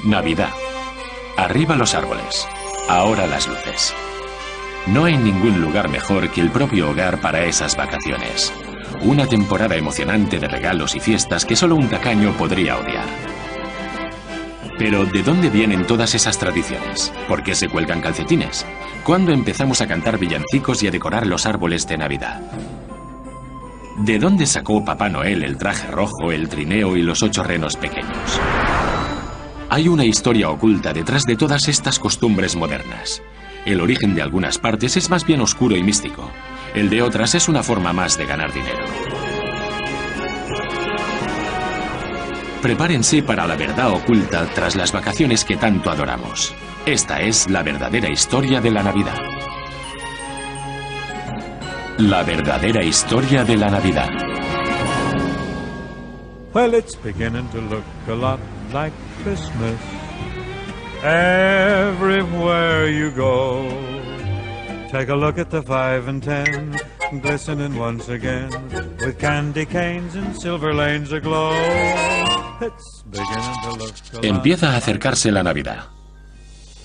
Navidad. Arriba los árboles. Ahora las luces. No hay ningún lugar mejor que el propio hogar para esas vacaciones. Una temporada emocionante de regalos y fiestas que solo un tacaño podría odiar. Pero, ¿de dónde vienen todas esas tradiciones? ¿Por qué se cuelgan calcetines? ¿Cuándo empezamos a cantar villancicos y a decorar los árboles de Navidad? ¿De dónde sacó Papá Noel el traje rojo, el trineo y los 8 renos pequeños? Hay una historia oculta detrás de todas estas costumbres modernas. El origen de algunas partes es más bien oscuro y místico. El de otras es una forma más de ganar dinero. Prepárense para la verdad oculta tras las vacaciones que tanto adoramos. Esta es la verdadera historia de la Navidad. La verdadera historia de la Navidad. Well, it's beginning to look a lot like Christmas everywhere you go. Take a look at the 5 and 10, glistening once again, with candy canes and silver lanes aglow. It's beginning to look a lot. Empieza a acercarse la Navidad.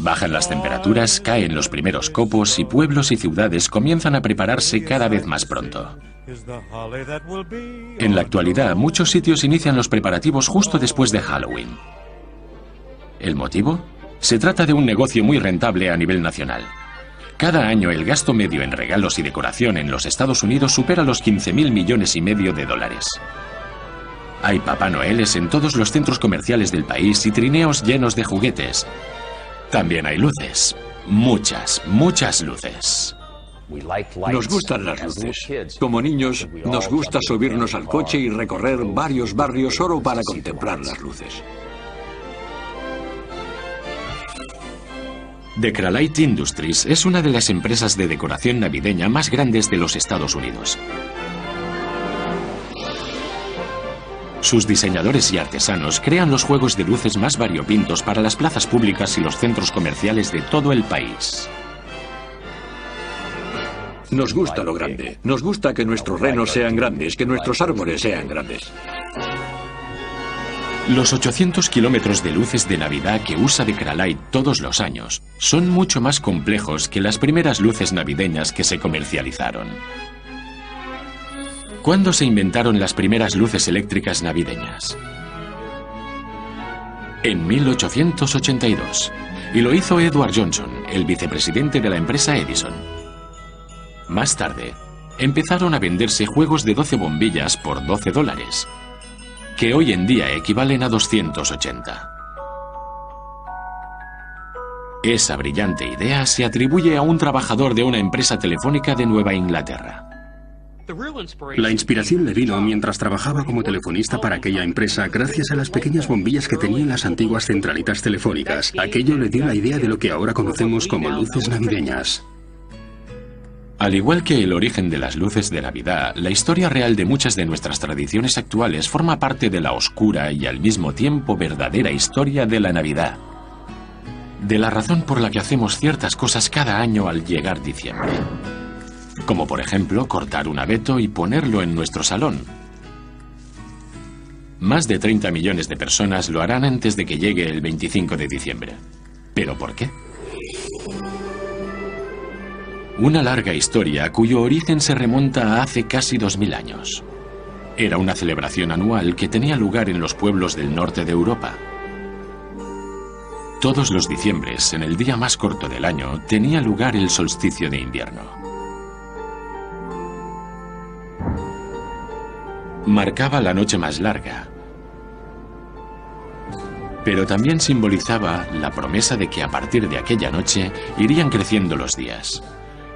Bajan las temperaturas, caen los primeros copos y pueblos y ciudades comienzan a prepararse cada vez más pronto. En la actualidad, muchos sitios inician los preparativos justo después de Halloween. ¿El motivo? Se trata de un negocio muy rentable a nivel nacional. Cada año el gasto medio en regalos y decoración en los Estados Unidos supera los 15.000 millones y medio de dólares. Hay Papá Noeles en todos los centros comerciales del país y trineos llenos de juguetes. También hay luces. Muchas, muchas luces. Nos gustan las luces. Como niños, nos gusta subirnos al coche y recorrer varios barrios solo para contemplar las luces. Decralite Industries es una de las empresas de decoración navideña más grandes de los Estados Unidos. Sus diseñadores y artesanos crean los juegos de luces más variopintos para las plazas públicas y los centros comerciales de todo el país. Nos gusta lo grande. Nos gusta que nuestros renos sean grandes, que nuestros árboles sean grandes. Los 800 kilómetros de luces de Navidad que usa Decralite todos los años son mucho más complejos que las primeras luces navideñas que se comercializaron. ¿Cuándo se inventaron las primeras luces eléctricas navideñas? En 1882. Y lo hizo Edward Johnson, el vicepresidente de la empresa Edison. Más tarde, empezaron a venderse juegos de 12 bombillas por $12, que hoy en día equivalen a 280. Esa brillante idea se atribuye a un trabajador de una empresa telefónica de Nueva Inglaterra. La inspiración le vino mientras trabajaba como telefonista para aquella empresa gracias a las pequeñas bombillas que tenían las antiguas centralitas telefónicas. Aquello le dio la idea de lo que ahora conocemos como luces navideñas. Al igual que el origen de las luces de Navidad, la historia real de muchas de nuestras tradiciones actuales forma parte de la oscura y al mismo tiempo verdadera historia de la Navidad. De la razón por la que hacemos ciertas cosas cada año al llegar diciembre. Como por ejemplo cortar un abeto y ponerlo en nuestro salón. Más de 30 millones de personas lo harán antes de que llegue el 25 de diciembre. ¿Pero por qué? Una larga historia cuyo origen se remonta a hace casi 2000 años. Era una celebración anual que tenía lugar en los pueblos del norte de Europa. Todos los diciembres, en el día más corto del año, tenía lugar el solsticio de invierno. Marcaba la noche más larga, pero también simbolizaba la promesa de que a partir de aquella noche irían creciendo los días.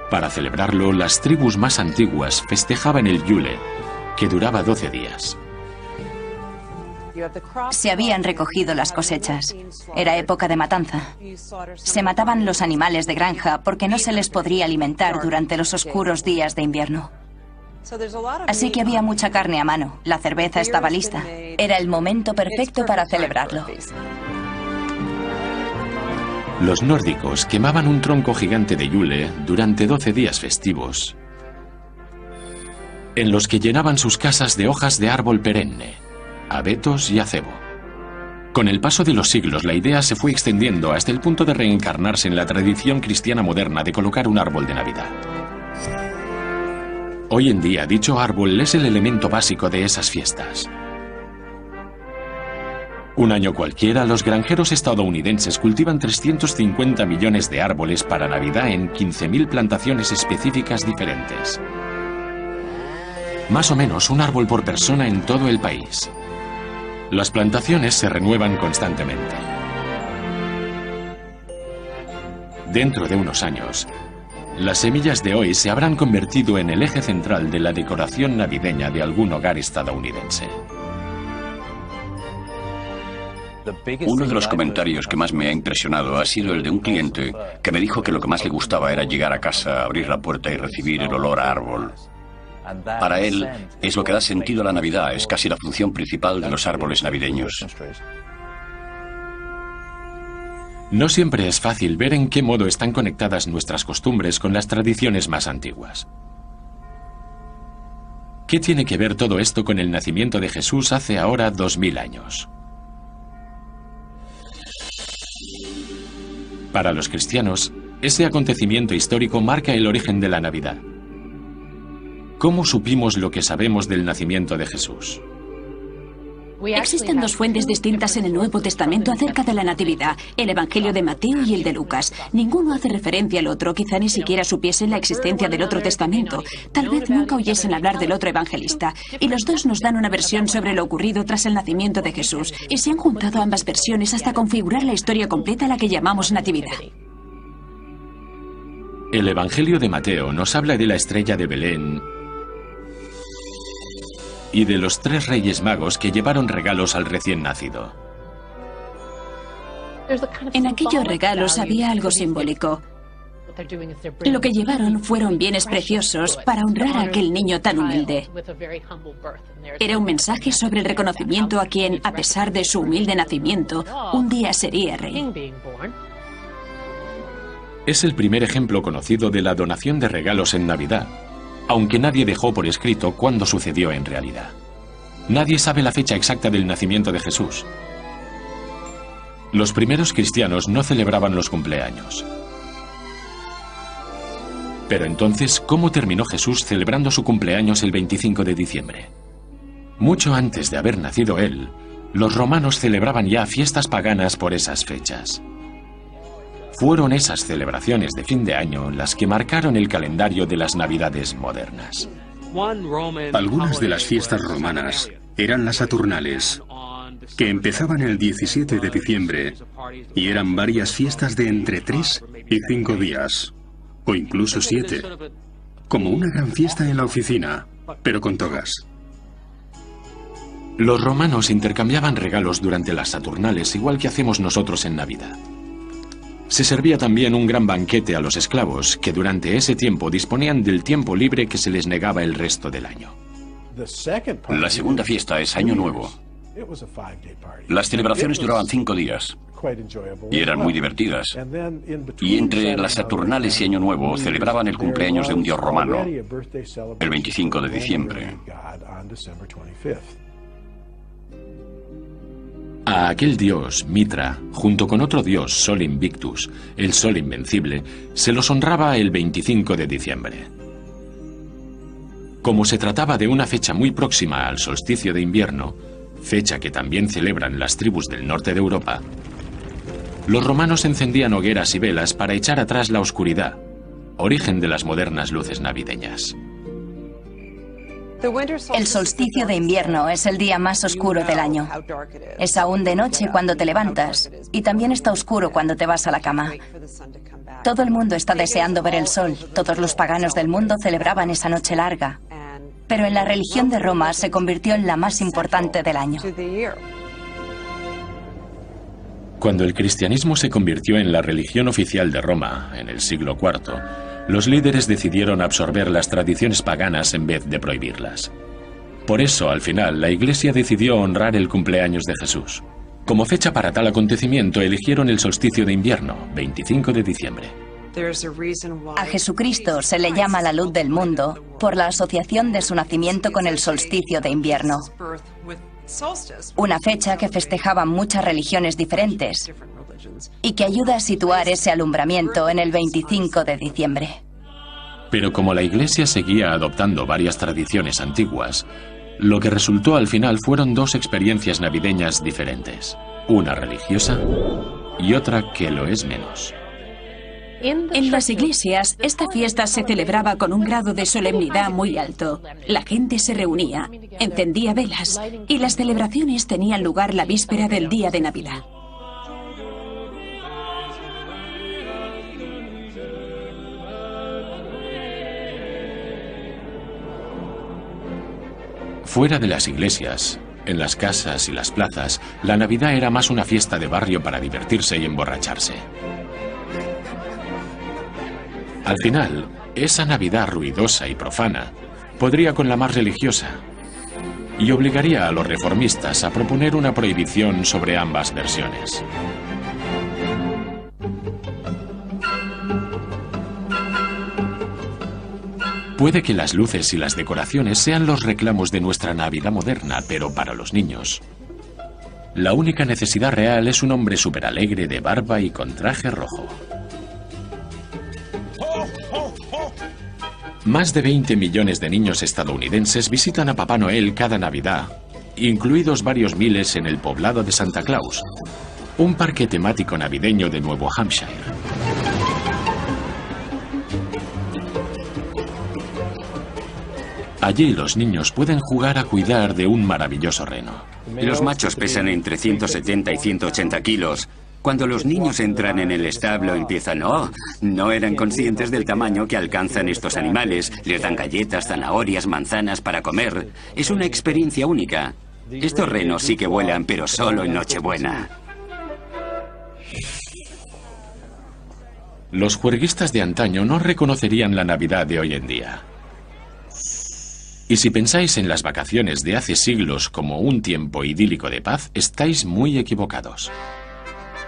Para celebrarlo, las tribus más antiguas festejaban el Yule, que duraba 12 días. Se habían recogido las cosechas. Era época de matanza. Se mataban los animales de granja porque no se les podría alimentar durante los oscuros días de invierno. Así que había mucha carne a mano. La cerveza estaba lista. Era el momento perfecto para celebrarlo. Los nórdicos quemaban un tronco gigante de Yule durante 12 días festivos, en los que llenaban sus casas de hojas de árbol perenne, abetos y acebo. Con el paso de los siglos, la idea se fue extendiendo hasta el punto de reencarnarse en la tradición cristiana moderna de colocar un árbol de Navidad. Hoy en día, dicho árbol es el elemento básico de esas fiestas. Un año cualquiera, los granjeros estadounidenses cultivan 350 millones de árboles para Navidad en 15.000 plantaciones específicas diferentes. Más o menos un árbol por persona en todo el país. Las plantaciones se renuevan constantemente. Dentro de unos años, las semillas de hoy se habrán convertido en el eje central de la decoración navideña de algún hogar estadounidense. Uno de los comentarios que más me ha impresionado ha sido el de un cliente que me dijo que lo que más le gustaba era llegar a casa, abrir la puerta y recibir el olor a árbol. Para él, es lo que da sentido a la Navidad, es casi la función principal de los árboles navideños. No siempre es fácil ver en qué modo están conectadas nuestras costumbres con las tradiciones más antiguas. ¿Qué tiene que ver todo esto con el nacimiento de Jesús hace ahora 2000 años? Para los cristianos, ese acontecimiento histórico marca el origen de la Navidad. ¿Cómo supimos lo que sabemos del nacimiento de Jesús? Existen dos fuentes distintas en el Nuevo Testamento acerca de la Natividad, el Evangelio de Mateo y el de Lucas. Ninguno hace referencia al otro, quizá ni siquiera supiesen la existencia del otro testamento. Tal vez nunca oyesen hablar del otro evangelista. Y los dos nos dan una versión sobre lo ocurrido tras el nacimiento de Jesús. Y se han juntado ambas versiones hasta configurar la historia completa a la que llamamos Natividad. El Evangelio de Mateo nos habla de la estrella de Belén y de los 3 reyes magos que llevaron regalos al recién nacido. En aquellos regalos había algo simbólico. Lo que llevaron fueron bienes preciosos para honrar a aquel niño tan humilde. Era un mensaje sobre el reconocimiento a quien, a pesar de su humilde nacimiento, un día sería rey. Es el primer ejemplo conocido de la donación de regalos en Navidad, aunque nadie dejó por escrito cuándo sucedió en realidad. Nadie sabe la fecha exacta del nacimiento de Jesús. Los primeros cristianos no celebraban los cumpleaños. Pero entonces, ¿cómo terminó Jesús celebrando su cumpleaños el 25 de diciembre? Mucho antes de haber nacido él, los romanos celebraban ya fiestas paganas por esas fechas. Fueron esas celebraciones de fin de año las que marcaron el calendario de las Navidades modernas. Algunas de las fiestas romanas eran las Saturnales, que empezaban el 17 de diciembre y eran varias fiestas de entre 3 y 5 días, o incluso 7, como una gran fiesta en la oficina, pero con togas. Los romanos intercambiaban regalos durante las Saturnales, igual que hacemos nosotros en Navidad. Se servía también un gran banquete a los esclavos, que durante ese tiempo disponían del tiempo libre que se les negaba el resto del año. La segunda fiesta es Año Nuevo. Las celebraciones duraban 5 días y eran muy divertidas. Y entre las Saturnales y Año Nuevo celebraban el cumpleaños de un dios romano, el 25 de diciembre. A aquel dios, Mitra, junto con otro dios, Sol Invictus, el Sol Invencible, se los honraba el 25 de diciembre. Como se trataba de una fecha muy próxima al solsticio de invierno, fecha que también celebran las tribus del norte de Europa, los romanos encendían hogueras y velas para echar atrás la oscuridad, origen de las modernas luces navideñas. El solsticio de invierno es el día más oscuro del año. Es aún de noche cuando te levantas y también está oscuro cuando te vas a la cama. Todo el mundo está deseando ver el sol. Todos los paganos del mundo celebraban esa noche larga. Pero en la religión de Roma se convirtió en la más importante del año. Cuando el cristianismo se convirtió en la religión oficial de Roma, en el siglo IV, los líderes decidieron absorber las tradiciones paganas en vez de prohibirlas. Por eso, al final, la Iglesia decidió honrar el cumpleaños de Jesús. Como fecha para tal acontecimiento, eligieron el solsticio de invierno, 25 de diciembre. A Jesucristo se le llama la luz del mundo por la asociación de su nacimiento con el solsticio de invierno. una fecha que festejaban muchas religiones diferentes y que ayuda a situar ese alumbramiento en el 25 de diciembre. Pero como la Iglesia seguía adoptando varias tradiciones antiguas, lo que resultó al final fueron dos experiencias navideñas diferentes, una religiosa y otra que lo es menos. En las iglesias, esta fiesta se celebraba con un grado de solemnidad muy alto. La gente se reunía, encendía velas y las celebraciones tenían lugar la víspera del día de Navidad. Fuera de las iglesias, en las casas y las plazas, la Navidad era más una fiesta de barrio para divertirse y emborracharse. Al final, esa Navidad ruidosa y profana podría con la más religiosa y obligaría a los reformistas a proponer una prohibición sobre ambas versiones. Puede que las luces y las decoraciones sean los reclamos de nuestra Navidad moderna, pero para los niños, la única necesidad real es un hombre superalegre de barba y con traje rojo. Más de 20 millones de niños estadounidenses visitan a Papá Noel cada Navidad, incluidos varios miles en el poblado de Santa Claus, un parque temático navideño de Nuevo Hampshire. Allí los niños pueden jugar a cuidar de un maravilloso reno. Los machos pesan entre 170 y 180 kilos. Cuando los niños entran en el establo empiezan, no eran conscientes del tamaño que alcanzan estos animales. Les dan galletas, zanahorias, manzanas para comer. Es una experiencia única. Estos renos sí que vuelan, pero solo en Nochebuena. Los juerguistas de antaño no reconocerían la Navidad de hoy en día. Y si pensáis en las vacaciones de hace siglos como un tiempo idílico de paz, estáis muy equivocados.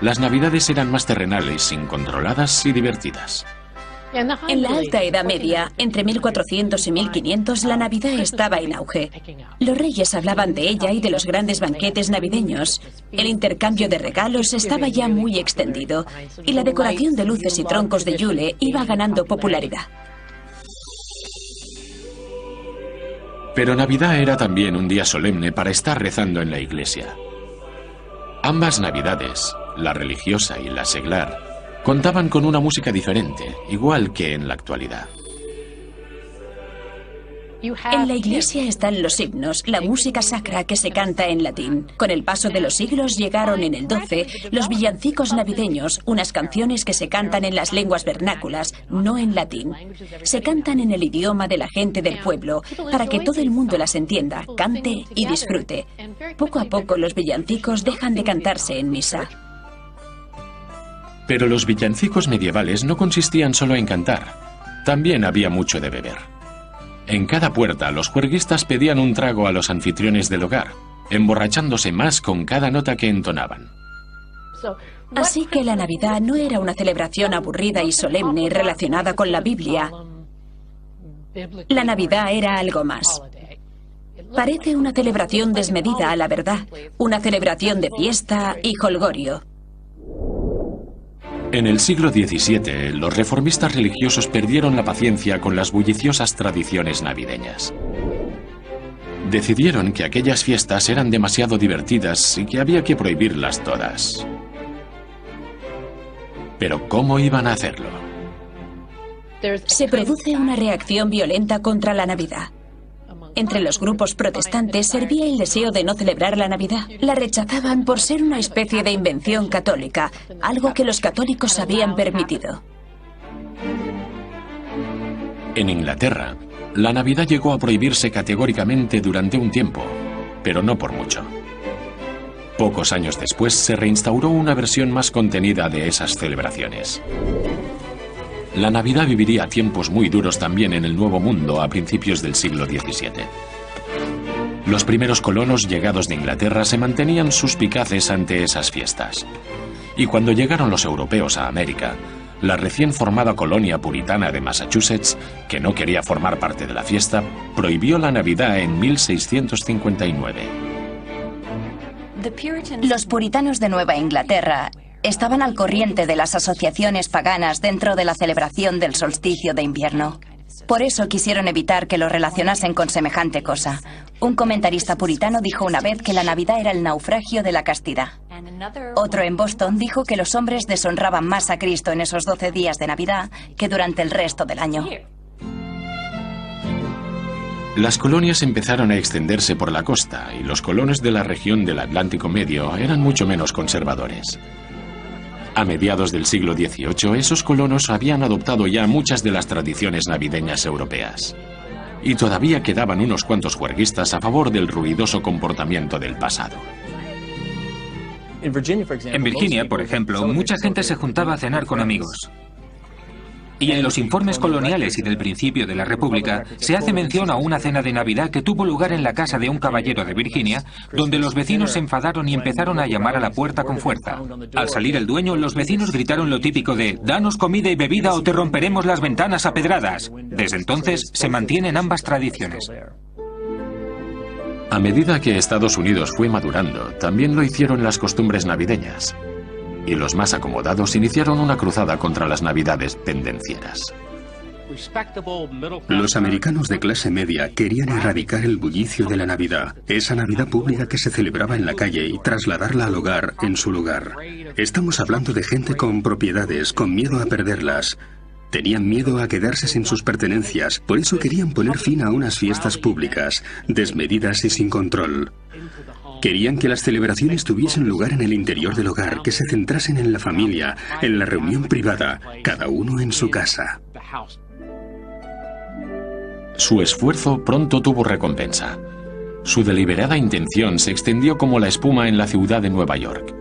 Las Navidades eran más terrenales, incontroladas y divertidas. En la Alta Edad Media, entre 1400 y 1500, la Navidad estaba en auge. Los reyes hablaban de ella y de los grandes banquetes navideños. El intercambio de regalos estaba ya muy extendido y la decoración de luces y troncos de Yule iba ganando popularidad. Pero Navidad era también un día solemne para estar rezando en la iglesia. Ambas Navidades, la religiosa y la seglar, contaban con una música diferente, igual que en la actualidad. En la iglesia están los himnos, la música sacra que se canta en latín. Con el paso de los siglos llegaron en el 12 los villancicos navideños, unas canciones que se cantan en las lenguas vernáculas, no en latín. Se cantan en el idioma de la gente del pueblo, para que todo el mundo las entienda, cante y disfrute. Poco a poco los villancicos dejan de cantarse en misa. Pero los villancicos medievales no consistían solo en cantar. También había mucho de beber. En cada puerta, los juerguistas pedían un trago a los anfitriones del hogar, emborrachándose más con cada nota que entonaban. Así que la Navidad no era una celebración aburrida y solemne relacionada con la Biblia. La Navidad era algo más. Parece una celebración desmedida a la verdad, una celebración de fiesta y jolgorio. En el siglo XVII, los reformistas religiosos perdieron la paciencia con las bulliciosas tradiciones navideñas. Decidieron que aquellas fiestas eran demasiado divertidas y que había que prohibirlas todas. Pero ¿cómo iban a hacerlo? Se produce una reacción violenta contra la Navidad. Entre los grupos protestantes servía el deseo de no celebrar la Navidad. La rechazaban por ser una especie de invención católica, algo que los católicos habían permitido. En Inglaterra, la Navidad llegó a prohibirse categóricamente durante un tiempo, pero no por mucho. Pocos años después se reinstauró una versión más contenida de esas celebraciones. La Navidad viviría tiempos muy duros también en el Nuevo Mundo a principios del siglo XVII. Los primeros colonos llegados de Inglaterra se mantenían suspicaces ante esas fiestas. Y cuando llegaron los europeos a América, la recién formada colonia puritana de Massachusetts, que no quería formar parte de la fiesta, prohibió la Navidad en 1659. Los puritanos de Nueva Inglaterra estaban al corriente de las asociaciones paganas dentro de la celebración del solsticio de invierno. Por eso quisieron evitar que lo relacionasen con semejante cosa. Un comentarista puritano dijo una vez que la Navidad era el naufragio de la castidad. Otro en Boston dijo que los hombres deshonraban más a Cristo en esos 12 días de Navidad que durante el resto del año. Las colonias empezaron a extenderse por la costa y los colonos de la región del Atlántico Medio eran mucho menos conservadores. A mediados del siglo XVIII, esos colonos habían adoptado ya muchas de las tradiciones navideñas europeas. Y todavía quedaban unos cuantos juerguistas a favor del ruidoso comportamiento del pasado. En Virginia, por ejemplo, mucha gente se juntaba a cenar con amigos. Y en los informes coloniales y del principio de la República se hace mención a una cena de Navidad que tuvo lugar en la casa de un caballero de Virginia, donde los vecinos se enfadaron y empezaron a llamar a la puerta con fuerza. Al salir el dueño, los vecinos gritaron lo típico de «Danos comida y bebida o te romperemos las ventanas a pedradas». Desde entonces se mantienen ambas tradiciones. A medida que Estados Unidos fue madurando, también lo hicieron las costumbres navideñas. Y los más acomodados iniciaron una cruzada contra las navidades tendencieras. Los americanos de clase media querían erradicar el bullicio de la Navidad, esa Navidad pública que se celebraba en la calle, y trasladarla al hogar, en su lugar. Estamos hablando de gente con propiedades, con miedo a perderlas. Tenían miedo a quedarse sin sus pertenencias, por eso querían poner fin a unas fiestas públicas, desmedidas y sin control. Querían que las celebraciones tuviesen lugar en el interior del hogar, que se centrasen en la familia, en la reunión privada, cada uno en su casa. Su esfuerzo pronto tuvo recompensa. Su deliberada intención se extendió como la espuma en la ciudad de Nueva York.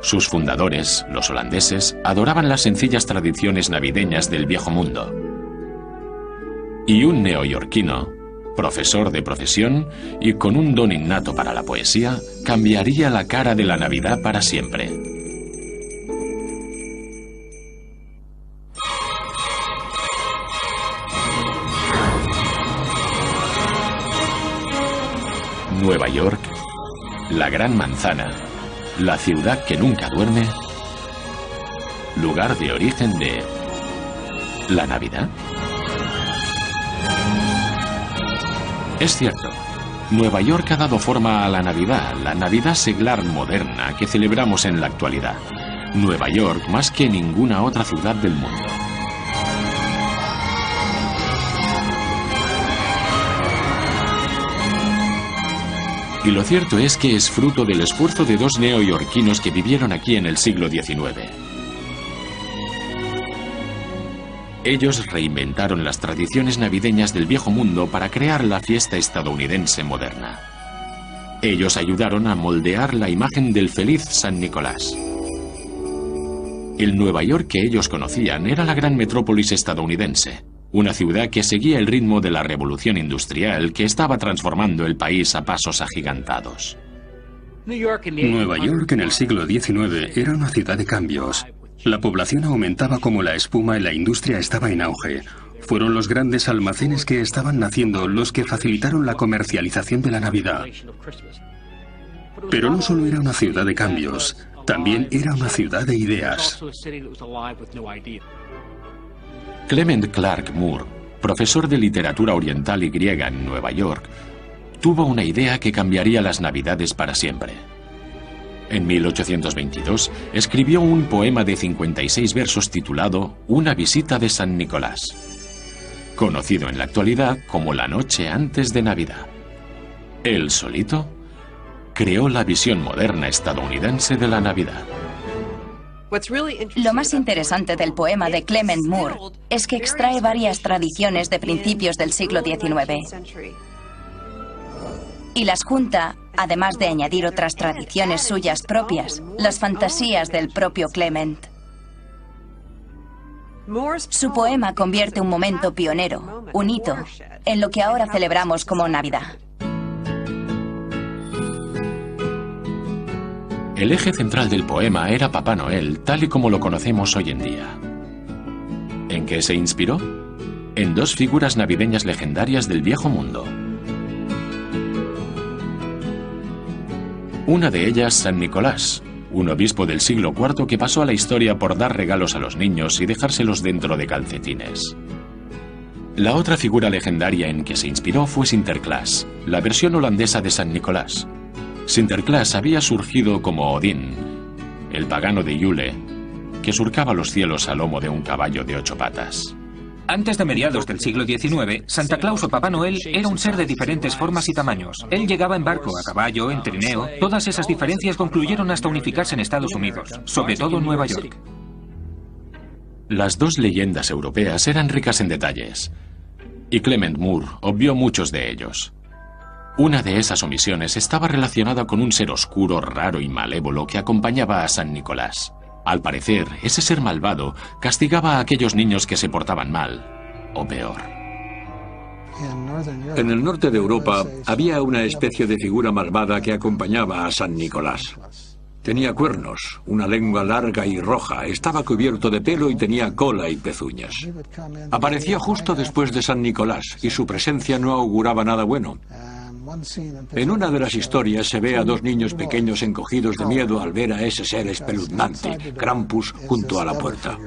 Sus fundadores, los holandeses, adoraban las sencillas tradiciones navideñas del viejo mundo. Y un neoyorquino, profesor de profesión y con un don innato para la poesía, cambiaría la cara de la Navidad para siempre. Nueva York, la Gran Manzana, la ciudad que nunca duerme, lugar de origen de la Navidad. Es cierto, Nueva York ha dado forma a la Navidad seglar moderna que celebramos en la actualidad. Nueva York más que ninguna otra ciudad del mundo. Y lo cierto es que es fruto del esfuerzo de dos neoyorquinos que vivieron aquí en el siglo XIX. Ellos reinventaron las tradiciones navideñas del viejo mundo para crear la fiesta estadounidense moderna. Ellos ayudaron a moldear la imagen del feliz San Nicolás. El Nueva York que ellos conocían era la gran metrópolis estadounidense, una ciudad que seguía el ritmo de la revolución industrial que estaba transformando el país a pasos agigantados. Nueva York en el siglo XIX era una ciudad de cambios. La población aumentaba como la espuma y la industria estaba en auge. Fueron los grandes almacenes que estaban naciendo los que facilitaron la comercialización de la Navidad. Pero no solo era una ciudad de cambios, también era una ciudad de ideas. Clement Clark Moore, profesor de literatura oriental y griega en Nueva York, tuvo una idea que cambiaría las Navidades para siempre. En 1822 escribió un poema de 56 versos titulado Una visita de San Nicolás, conocido en la actualidad como La noche antes de Navidad. Él solito creó la visión moderna estadounidense de la Navidad. Lo más interesante del poema de Clement Moore es que extrae varias tradiciones de principios del siglo XIX y las junta, además de añadir otras tradiciones suyas propias, las fantasías del propio Clement. Su poema convierte un momento pionero, un hito, en lo que ahora celebramos como Navidad. El eje central del poema era Papá Noel, tal y como lo conocemos hoy en día. ¿En qué se inspiró? En dos figuras navideñas legendarias del viejo mundo. Una de ellas, San Nicolás, un obispo del siglo IV que pasó a la historia por dar regalos a los niños y dejárselos dentro de calcetines. La otra figura legendaria en que se inspiró fue Sinterklaas, la versión holandesa de San Nicolás. Sinterklaas había surgido como Odín, el pagano de Yule, que surcaba los cielos a lomo de un caballo de 8 patas. Antes de mediados del siglo XIX, Santa Claus o Papá Noel era un ser de diferentes formas y tamaños. Él llegaba en barco, a caballo, en trineo. Todas esas diferencias concluyeron hasta unificarse en Estados Unidos, sobre todo en Nueva York. Las dos leyendas europeas eran ricas en detalles, y Clement Moore obvió muchos de ellos. Una de esas omisiones estaba relacionada con un ser oscuro, raro y malévolo que acompañaba a San Nicolás. Al parecer, ese ser malvado castigaba a aquellos niños que se portaban mal, o peor. En el norte de Europa había una especie de figura malvada que acompañaba a San Nicolás. Tenía cuernos, una lengua larga y roja, estaba cubierto de pelo y tenía cola y pezuñas. Apareció justo después de San Nicolás y su presencia no auguraba nada bueno. En una de las historias se ve a dos niños pequeños encogidos de miedo al ver a ese ser espeluznante, Krampus, junto a la puerta.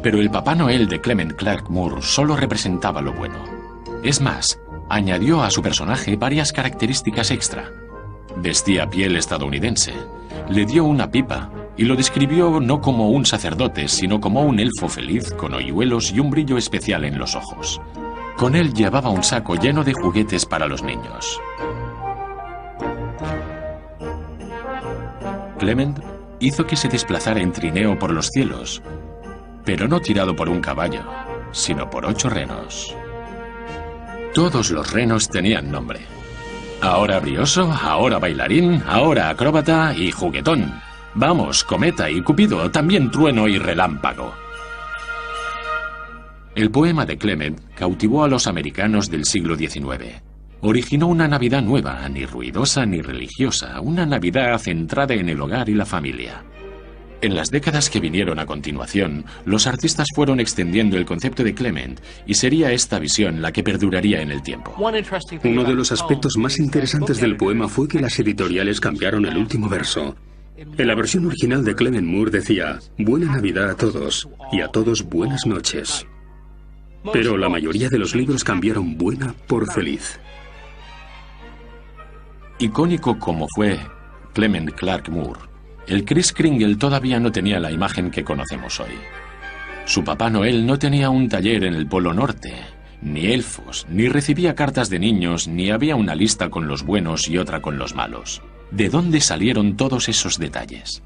Pero el Papá Noel de Clement Clarke Moore solo representaba lo bueno. Es más, añadió a su personaje varias características extra. Vestía piel estadounidense, le dio una pipa y lo describió no como un sacerdote, sino como un elfo feliz con hoyuelos y un brillo especial en los ojos. Con él llevaba un saco lleno de juguetes para los niños. Clement hizo que se desplazara en trineo por los cielos, pero no tirado por un caballo, sino por 8 renos. Todos los renos tenían nombre. Ahora brioso, ahora bailarín, ahora acróbata y juguetón. Vamos, cometa y cupido, también trueno y relámpago. El poema de Clement cautivó a los americanos del siglo XIX. Originó una Navidad nueva, ni ruidosa ni religiosa, una Navidad centrada en el hogar y la familia. En las décadas que vinieron a continuación, los artistas fueron extendiendo el concepto de Clement y sería esta visión la que perduraría en el tiempo. Uno de los aspectos más interesantes del poema fue que las editoriales cambiaron el último verso. En la versión original de Clement Moore decía: Buena Navidad a todos, y a todos buenas noches. Pero la mayoría de los libros cambiaron buena por feliz. Icónico como fue Clement Clarke Moore, el Kris Kringle todavía no tenía la imagen que conocemos hoy. Su Papá Noel no tenía un taller en el Polo Norte, ni elfos, ni recibía cartas de niños, ni había una lista con los buenos y otra con los malos. ¿De dónde salieron todos esos detalles?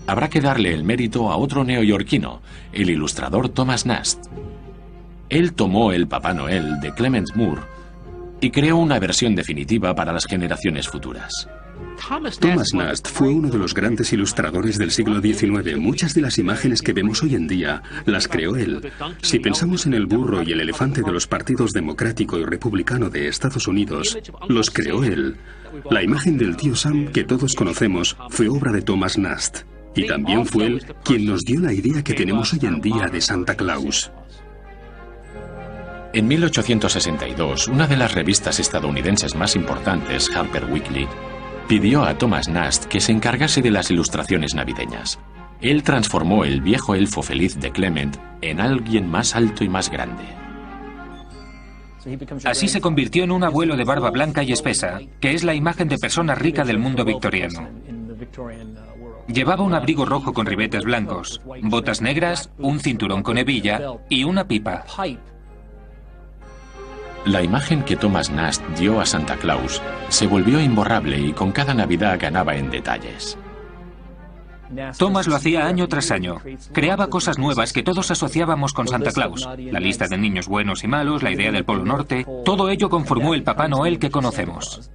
Habrá que darle el mérito a otro neoyorquino, el ilustrador Thomas Nast. Él tomó el Papá Noel de Clement Moore y creó una versión definitiva para las generaciones futuras. Thomas Nast fue uno de los grandes ilustradores del siglo XIX. Muchas de las imágenes que vemos hoy en día las creó él. Si pensamos en el burro y el elefante de los partidos democrático y republicano de Estados Unidos, los creó él. La imagen del tío Sam que todos conocemos fue obra de Thomas Nast. Y también fue él quien nos dio la idea que tenemos hoy en día de Santa Claus. En 1862, una de las revistas estadounidenses más importantes, Harper Weekly, pidió a Thomas Nast que se encargase de las ilustraciones navideñas. Él transformó el viejo elfo feliz de Clement en alguien más alto y más grande. Así se convirtió en un abuelo de barba blanca y espesa, que es la imagen de persona rica del mundo victoriano. Llevaba un abrigo rojo con ribetes blancos, botas negras, un cinturón con hebilla y una pipa. La imagen que Thomas Nast dio a Santa Claus se volvió imborrable y con cada Navidad ganaba en detalles. Thomas lo hacía año tras año. Creaba cosas nuevas que todos asociábamos con Santa Claus. La lista de niños buenos y malos, la idea del Polo Norte, todo ello conformó el Papá Noel que conocemos.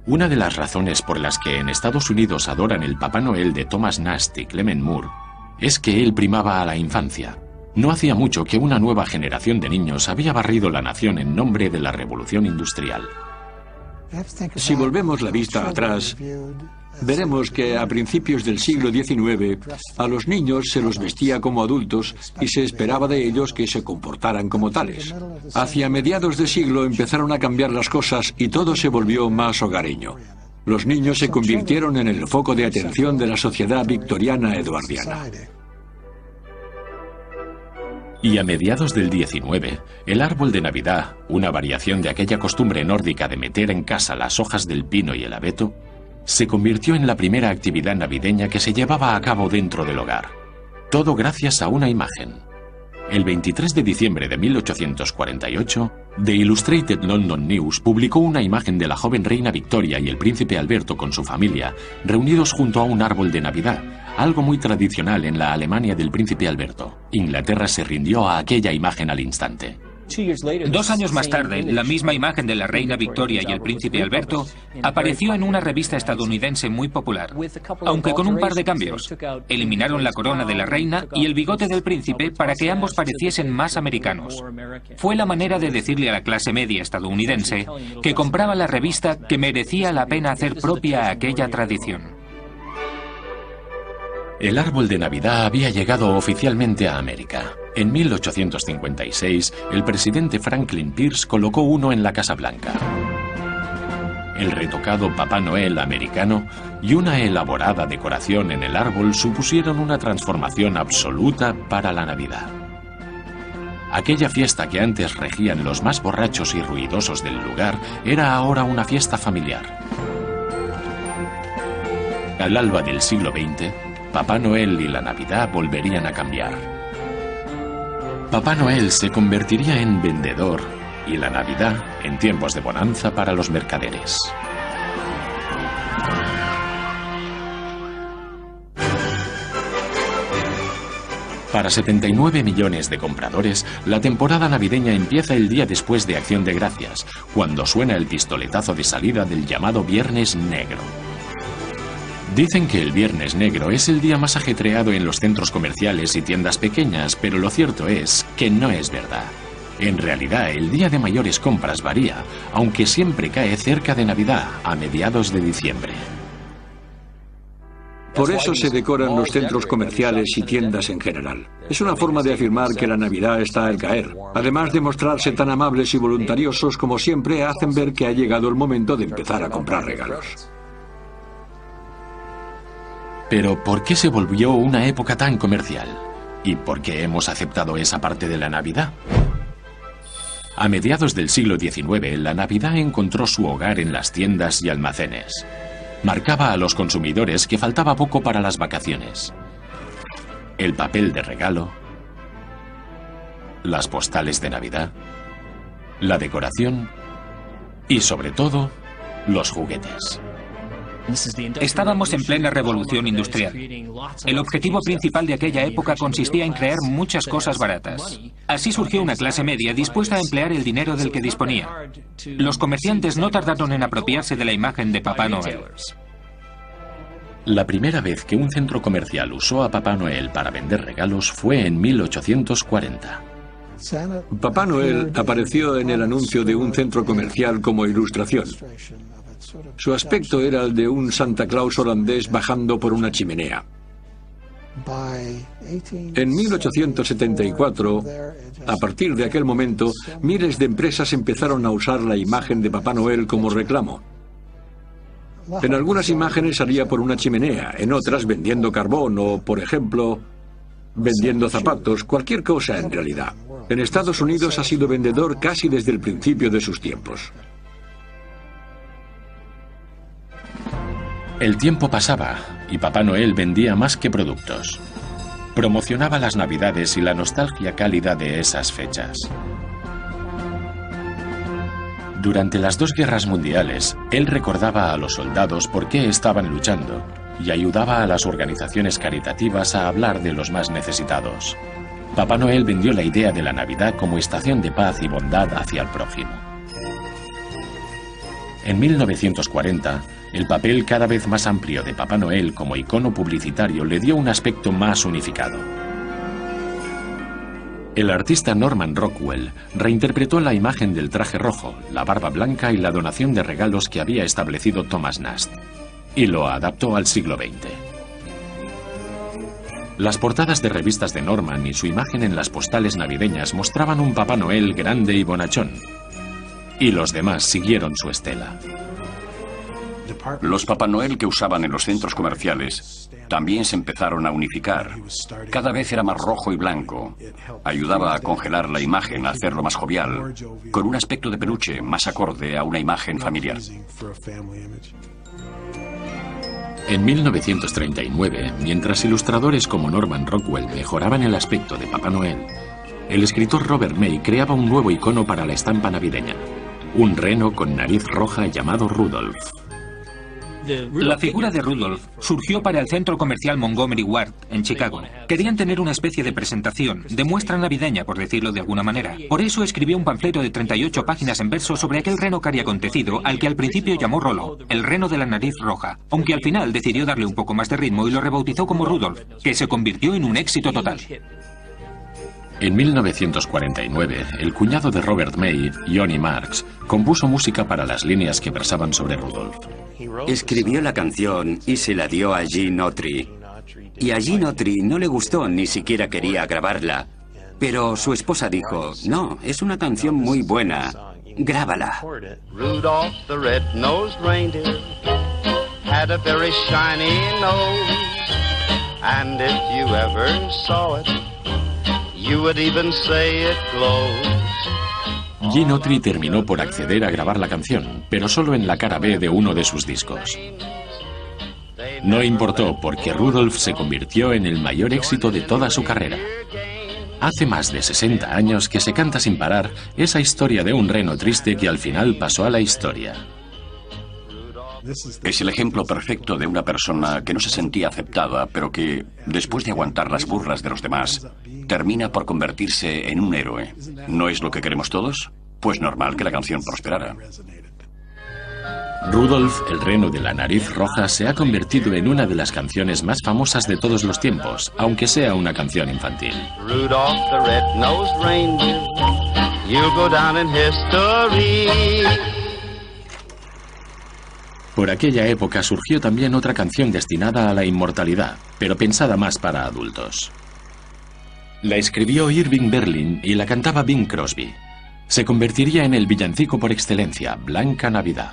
Una de las razones por las que en Estados Unidos adoran el Papá Noel de Thomas Nast y Clement Moore es que él primaba a la infancia. No hacía mucho que una nueva generación de niños había barrido la nación en nombre de la revolución industrial. Si volvemos la vista atrás, veremos que a principios del siglo XIX a los niños se los vestía como adultos y se esperaba de ellos que se comportaran como tales. Hacia mediados de siglo empezaron a cambiar las cosas y todo se volvió más hogareño. Los niños se convirtieron en el foco de atención de la sociedad victoriana eduardiana. Y a mediados del 19, el árbol de Navidad, una variación de aquella costumbre nórdica de meter en casa las hojas del pino y el abeto, se convirtió en la primera actividad navideña que se llevaba a cabo dentro del hogar. Todo gracias a una imagen. El 23 de diciembre de 1848, The Illustrated London News publicó una imagen de la joven reina Victoria y el príncipe Alberto con su familia, reunidos junto a un árbol de Navidad, algo muy tradicional en la Alemania del príncipe Alberto. Inglaterra se rindió a aquella imagen al instante. 2 años más tarde, la misma imagen de la reina Victoria y el príncipe Alberto apareció en una revista estadounidense muy popular, aunque con un par de cambios. Eliminaron la corona de la reina y el bigote del príncipe para que ambos pareciesen más americanos. Fue la manera de decirle a la clase media estadounidense que compraba la revista que merecía la pena hacer propia aquella tradición. El árbol de Navidad había llegado oficialmente a América. En 1856, el presidente Franklin Pierce colocó uno en la Casa Blanca. El retocado Papá Noel americano y una elaborada decoración en el árbol supusieron una transformación absoluta para la Navidad. Aquella fiesta que antes regían los más borrachos y ruidosos del lugar era ahora una fiesta familiar. Al alba del siglo XX, Papá Noel y la Navidad volverían a cambiar. Papá Noel se convertiría en vendedor y la Navidad en tiempos de bonanza para los mercaderes. Para 79 millones de compradores, la temporada navideña empieza el día después de Acción de Gracias, cuando suena el pistoletazo de salida del llamado Viernes Negro. Dicen que el Viernes Negro es el día más ajetreado en los centros comerciales y tiendas pequeñas, pero lo cierto es que no es verdad. En realidad, el día de mayores compras varía, aunque siempre cae cerca de Navidad, a mediados de diciembre. Por eso se decoran los centros comerciales y tiendas en general. Es una forma de afirmar que la Navidad está al caer. Además de mostrarse tan amables y voluntariosos como siempre, hacen ver que ha llegado el momento de empezar a comprar regalos. Pero ¿por qué se volvió una época tan comercial? ¿Y por qué hemos aceptado esa parte de la Navidad? A mediados del siglo XIX, la Navidad encontró su hogar en las tiendas y almacenes. Marcaba a los consumidores que faltaba poco para las vacaciones. El papel de regalo, las postales de Navidad, la decoración y, sobre todo, los juguetes. Estábamos en plena revolución industrial. El objetivo principal de aquella época consistía en crear muchas cosas baratas. Así surgió una clase media dispuesta a emplear el dinero del que disponía. Los comerciantes no tardaron en apropiarse de la imagen de Papá Noel. La primera vez que un centro comercial usó a Papá Noel para vender regalos fue en 1840. Papá Noel apareció en el anuncio de un centro comercial como ilustración. Su aspecto era el de un Santa Claus holandés bajando por una chimenea. En 1874, a partir de aquel momento, miles de empresas empezaron a usar la imagen de Papá Noel como reclamo. En algunas imágenes salía por una chimenea, en otras vendiendo carbón o, por ejemplo, vendiendo zapatos, cualquier cosa en realidad. En Estados Unidos ha sido vendedor casi desde el principio de sus tiempos. El tiempo pasaba y Papá Noel vendía más que productos. Promocionaba las Navidades y la nostalgia cálida de esas fechas. Durante las 2 guerras mundiales, él recordaba a los soldados por qué estaban luchando y ayudaba a las organizaciones caritativas a hablar de los más necesitados. Papá Noel vendió la idea de la Navidad como estación de paz y bondad hacia el prójimo. En 1940, el papel cada vez más amplio de Papá Noel como icono publicitario le dio un aspecto más unificado. El artista Norman Rockwell reinterpretó la imagen del traje rojo, la barba blanca y la donación de regalos que había establecido Thomas Nast, y lo adaptó al siglo XX. Las portadas de revistas de Norman y su imagen en las postales navideñas mostraban un Papá Noel grande y bonachón, y los demás siguieron su estela. Los Papá Noel que usaban en los centros comerciales también se empezaron a unificar. Cada vez era más rojo y blanco. Ayudaba a congelar la imagen, a hacerlo más jovial, con un aspecto de peluche más acorde a una imagen familiar. En 1939, mientras ilustradores como Norman Rockwell mejoraban el aspecto de Papá Noel, el escritor Robert May creaba un nuevo icono para la estampa navideña, un reno con nariz roja llamado Rudolph. La figura de Rudolph surgió para el centro comercial Montgomery Ward, en Chicago. Querían tener una especie de presentación, de muestra navideña, por decirlo de alguna manera. Por eso escribió un panfleto de 38 páginas en verso sobre aquel reno cariacontecido al que al principio llamó Rollo, el reno de la nariz roja, aunque al final decidió darle un poco más de ritmo y lo rebautizó como Rudolph, que se convirtió en un éxito total. En 1949, el cuñado de Robert May, Johnny Marks, compuso música para las líneas que versaban sobre Rudolph. Escribió la canción y se la dio a Gene Autry. Y a Gene Autry no le gustó, ni siquiera quería grabarla. Pero su esposa dijo, no, es una canción muy buena, grábala. Rudolph the red-nosed reindeer had a very shiny nose, and if you ever saw it, you would even say it glows. Gene Autry terminó por acceder a grabar la canción, pero solo en la cara B de uno de sus discos. No importó, porque Rudolph se convirtió en el mayor éxito de toda su carrera. Hace más de 60 años que se canta sin parar esa historia de un reno triste que al final pasó a la historia. Es el ejemplo perfecto de una persona que no se sentía aceptada, pero que, después de aguantar las burlas de los demás, termina por convertirse en un héroe. ¿No es lo que queremos todos? Pues normal que la canción prosperara. Rudolph, el reno de la nariz roja, se ha convertido en una de las canciones más famosas de todos los tiempos, aunque sea una canción infantil. Rudolph the red-nosed reindeer, you'll go down in history. Por aquella época surgió también otra canción destinada a la inmortalidad, pero pensada más para adultos. La escribió Irving Berlin y la cantaba Bing Crosby. Se convertiría en el villancico por excelencia, Blanca Navidad.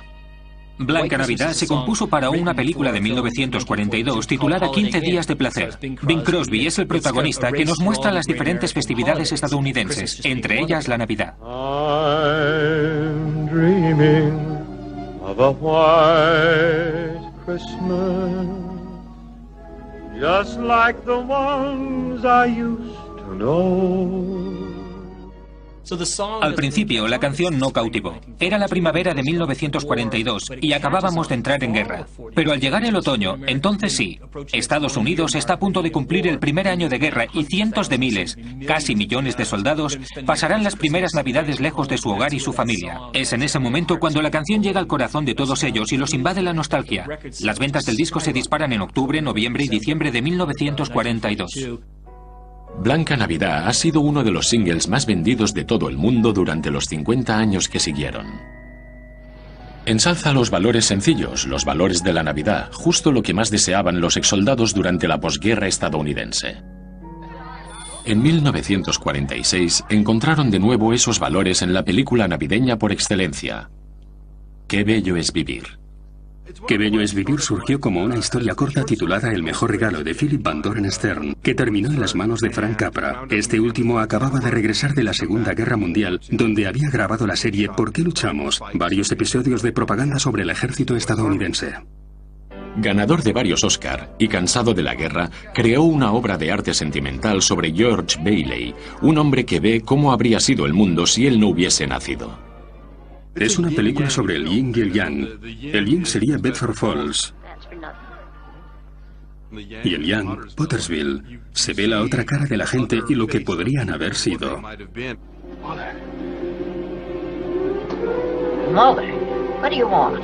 Blanca Navidad se compuso para una película de 1942 titulada 15 días de placer. Bing Crosby es el protagonista que nos muestra las diferentes festividades estadounidenses, entre ellas la Navidad. I'm dreaming of a white Christmas, just like the ones I used to know. Al principio, la canción no cautivó. Era la primavera de 1942 y acabábamos de entrar en guerra. Pero al llegar el otoño, entonces sí. Estados Unidos está a punto de cumplir el primer año de guerra y cientos de miles, casi millones de soldados, pasarán las primeras navidades lejos de su hogar y su familia. Es en ese momento cuando la canción llega al corazón de todos ellos y los invade la nostalgia. Las ventas del disco se disparan en octubre, noviembre y diciembre de 1942. Blanca Navidad ha sido uno de los singles más vendidos de todo el mundo durante los 50 años que siguieron. Ensalza los valores sencillos, los valores de la Navidad, justo lo que más deseaban los exsoldados durante la posguerra estadounidense. En 1946 encontraron de nuevo esos valores en la película navideña por excelencia, Qué bello es vivir. Qué bello es vivir surgió como una historia corta titulada El mejor regalo de Philip Van Doren Stern, que terminó en las manos de Frank Capra. Este último acababa de regresar de la Segunda Guerra Mundial, donde había grabado la serie ¿Por qué luchamos?, varios episodios de propaganda sobre el ejército estadounidense. Ganador de varios Oscar y cansado de la guerra, creó una obra de arte sentimental sobre George Bailey, un hombre que ve cómo habría sido el mundo si él no hubiese nacido. Es una película sobre el yin y el yang. El yin sería Bedford Falls y el yang, Pottersville. Se ve la otra cara de la gente y lo que podrían haber sido. Mother, what do you want?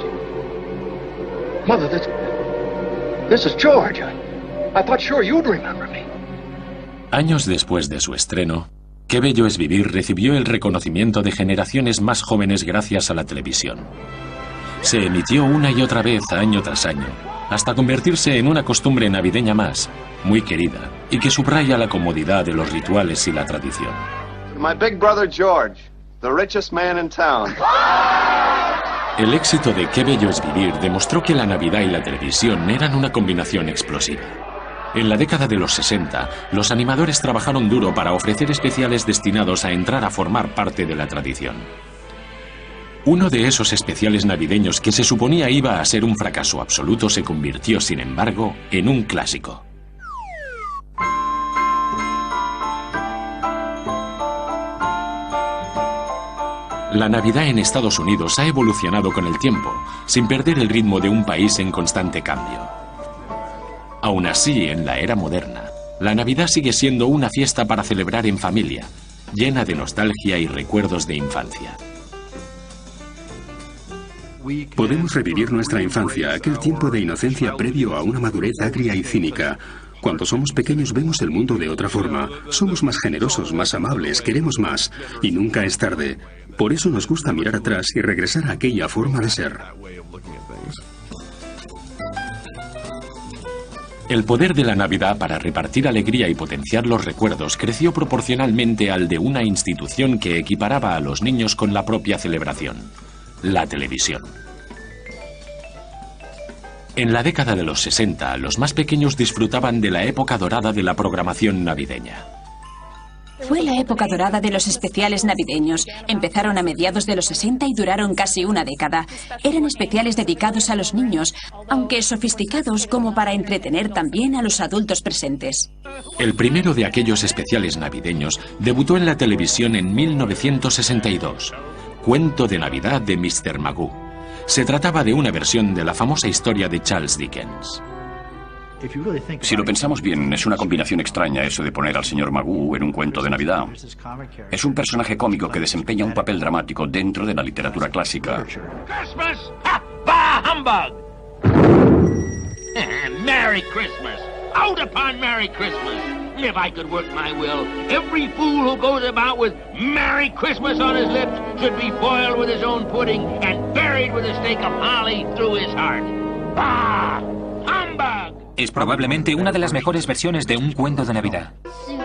Mother, this is George. I thought sure you'd remember me. Años después de su estreno, Qué bello es vivir recibió el reconocimiento de generaciones más jóvenes gracias a la televisión. Se emitió una y otra vez, año tras año, hasta convertirse en una costumbre navideña más, muy querida, y que subraya la comodidad de los rituales y la tradición. My big brother George, the richest man in town. El éxito de Qué bello es vivir demostró que la Navidad y la televisión eran una combinación explosiva. En la década de los 60, los animadores trabajaron duro para ofrecer especiales destinados a entrar a formar parte de la tradición. Uno de esos especiales navideños que se suponía iba a ser un fracaso absoluto se convirtió, sin embargo, en un clásico. La Navidad en Estados Unidos ha evolucionado con el tiempo, sin perder el ritmo de un país en constante cambio. Aún así, en la era moderna, la Navidad sigue siendo una fiesta para celebrar en familia, llena de nostalgia y recuerdos de infancia. Podemos revivir nuestra infancia, aquel tiempo de inocencia previo a una madurez agria y cínica. Cuando somos pequeños vemos el mundo de otra forma. Somos más generosos, más amables, queremos más. Y nunca es tarde. Por eso nos gusta mirar atrás y regresar a aquella forma de ser. El poder de la Navidad para repartir alegría y potenciar los recuerdos creció proporcionalmente al de una institución que equiparaba a los niños con la propia celebración: la televisión. En la década de los 60, los más pequeños disfrutaban de la época dorada de la programación navideña. Fue la época dorada de los especiales navideños. Empezaron a mediados de los 60 y duraron casi una década. Eran especiales dedicados a los niños, aunque sofisticados como para entretener también a los adultos presentes. El primero de aquellos especiales navideños debutó en la televisión en 1962. Cuento de Navidad de Mr. Magoo. Se trataba de una versión de la famosa historia de Charles Dickens. Si lo pensamos bien, es una combinación extraña eso de poner al señor Magoo en un cuento de Navidad. Es un personaje cómico que desempeña un papel dramático dentro de la literatura clásica. Christmas? Ha! Bah, humbug! Merry Christmas! Out upon Merry Christmas! If I could work my will, every fool who goes about with Merry Christmas on his lips should be boiled with his own pudding and buried with a stake of holly through his heart. Bah! Humbug! Es probablemente una de las mejores versiones de un cuento de Navidad.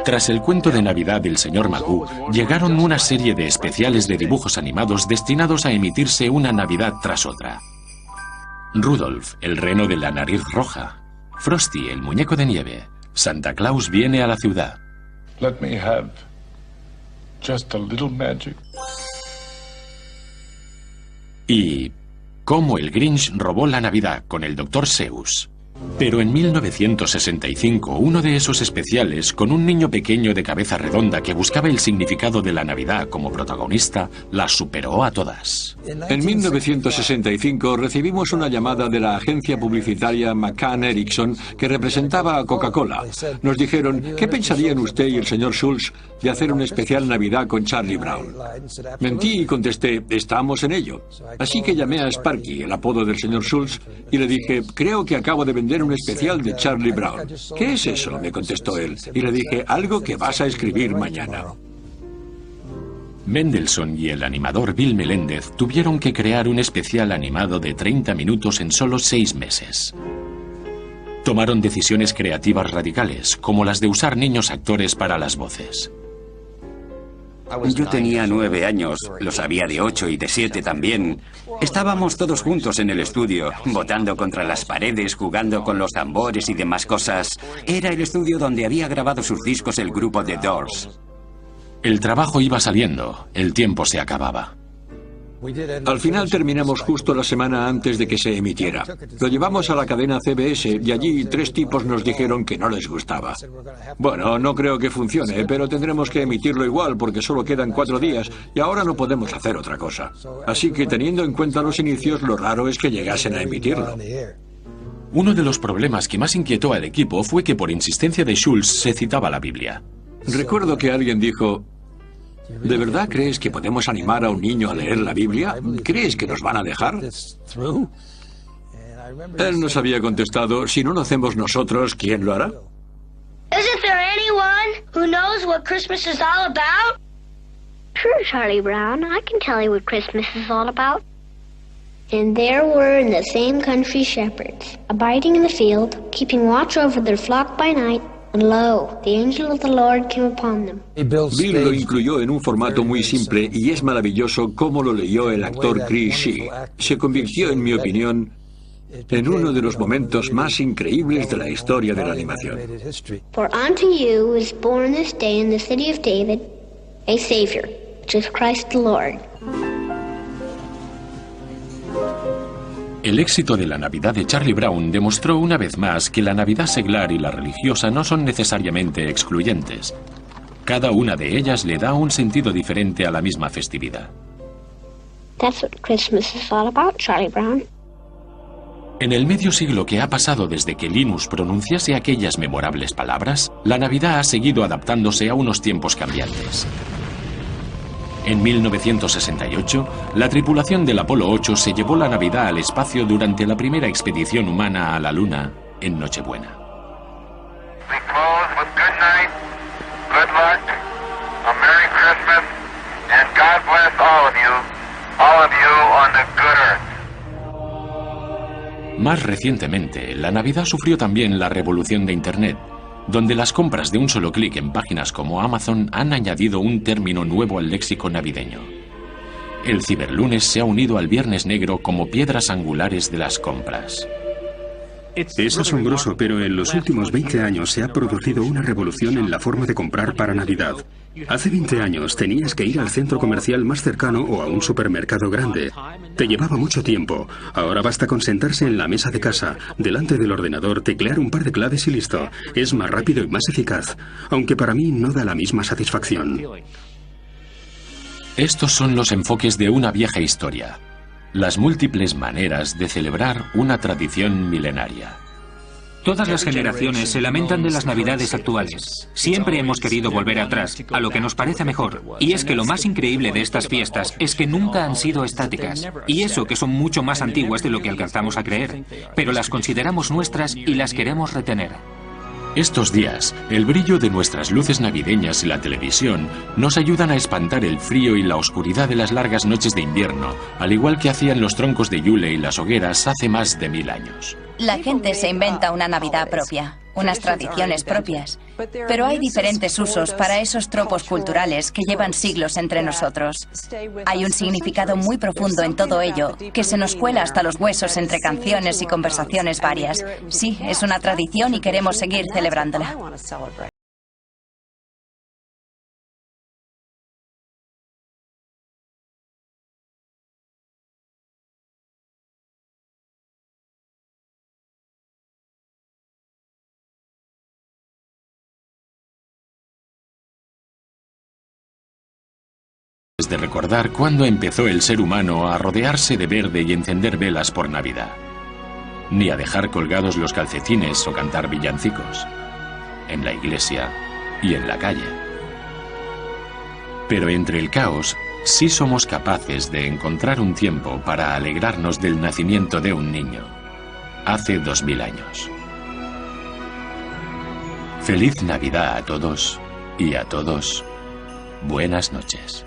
Tras el cuento de Navidad del señor Magoo, llegaron una serie de especiales de dibujos animados destinados a emitirse una Navidad tras otra. Rudolf, el reno de la nariz roja. Frosty, el muñeco de nieve. Santa Claus viene a la ciudad. Let me have just a little magic. Y cómo el Grinch robó la Navidad con el Dr. Seuss. Pero en 1965, uno de esos especiales, con un niño pequeño de cabeza redonda que buscaba el significado de la Navidad como protagonista, las superó a todas. En 1965 recibimos una llamada de la agencia publicitaria McCann Erickson que representaba a Coca-Cola. Nos dijeron, ¿qué pensarían usted y el señor Schultz de hacer un especial Navidad con Charlie Brown? Mentí y contesté, estamos en ello. Así que llamé a Sparky, el apodo del señor Schultz, y le dije, creo que acabo de vender un especial de Charlie Brown. ¿Qué es eso?, me contestó él. Y le dije, algo que vas a escribir mañana. Mendelssohn y el animador Bill Melendez tuvieron que crear un especial animado de 30 minutos en solo 6 meses. Tomaron decisiones creativas radicales, como las de usar niños actores para las voces. Yo tenía 9 años, los había de 8 y de 7 también. Estábamos todos juntos en el estudio, botando contra las paredes, jugando con los tambores y demás cosas. Era el estudio donde había grabado sus discos el grupo The Doors. El trabajo iba saliendo, el tiempo se acababa. Al final terminamos justo la semana antes de que se emitiera. Lo llevamos a la cadena CBS y allí 3 tipos nos dijeron que no les gustaba. Bueno, no creo que funcione, pero tendremos que emitirlo igual porque solo quedan 4 días y ahora no podemos hacer otra cosa. Así que teniendo en cuenta los inicios, lo raro es que llegasen a emitirlo. Uno de los problemas que más inquietó al equipo fue que por insistencia de Schultz se citaba la Biblia. Recuerdo que alguien dijo, ¿de verdad crees que podemos animar a un niño a leer la Biblia? ¿Crees que nos van a dejar? Él nos había contestado, si no lo hacemos nosotros, ¿quién lo hará? Isn't there anyone? who knows what Christmas is all about? Sure, Charlie Brown, I can tell you what Christmas is all about. And there were in the same country shepherds, abiding in the field, keeping watch over their flock by night, and lo, the angel of the Lord came upon them. Bill lo incluyó en un formato muy simple y es maravilloso cómo lo leyó el actor Chris Shea. Se convirtió, en mi opinión, en uno de los momentos más increíbles de la historia de la animación. For unto you is born this day in the city of David a Savior, which is Christ the Lord. El éxito de la Navidad de Charlie Brown demostró una vez más que la Navidad seglar y la religiosa no son necesariamente excluyentes. Cada una de ellas le da un sentido diferente a la misma festividad. That's what Christmas is all about, Charlie Brown. En el medio siglo que ha pasado desde que Linus pronunciase aquellas memorables palabras, la Navidad ha seguido adaptándose a unos tiempos cambiantes. En 1968, la tripulación del Apolo 8 se llevó la Navidad al espacio durante la primera expedición humana a la Luna en Nochebuena. We close with good night, good luck, a Merry Christmas, and God bless all of you on the good earth. Más recientemente, la Navidad sufrió también la revolución de Internet, donde las compras de un solo clic en páginas como Amazon han añadido un término nuevo al léxico navideño. El ciberlunes se ha unido al Viernes Negro como piedras angulares de las compras. Es asombroso, pero en los últimos 20 años se ha producido una revolución en la forma de comprar para Navidad. Hace 20 años tenías que ir al centro comercial más cercano o a un supermercado grande. Te llevaba mucho tiempo. Ahora basta con sentarse en la mesa de casa, delante del ordenador, teclear un par de claves y listo. Es más rápido y más eficaz, aunque para mí no da la misma satisfacción. Estos son los enfoques de una vieja historia. Las múltiples maneras de celebrar una tradición milenaria. Todas las generaciones se lamentan de las Navidades actuales. Siempre hemos querido volver atrás, a lo que nos parece mejor. Y es que lo más increíble de estas fiestas es que nunca han sido estáticas. Y eso que son mucho más antiguas de lo que alcanzamos a creer. Pero las consideramos nuestras y las queremos retener. Estos días, el brillo de nuestras luces navideñas y la televisión nos ayudan a espantar el frío y la oscuridad de las largas noches de invierno, al igual que hacían los troncos de yule y las hogueras hace más de 1000 años. La gente se inventa una Navidad propia, unas tradiciones propias, pero hay diferentes usos para esos tropos culturales que llevan siglos entre nosotros. Hay un significado muy profundo en todo ello, que se nos cuela hasta los huesos entre canciones y conversaciones varias. Sí, es una tradición y queremos seguir celebrándola. De recordar cuándo empezó el ser humano a rodearse de verde y encender velas por Navidad, ni a dejar colgados los calcetines o cantar villancicos, en la iglesia y en la calle. Pero entre el caos, sí somos capaces de encontrar un tiempo para alegrarnos del nacimiento de un niño, hace 2000 años. Feliz Navidad a todos y a todos, buenas noches.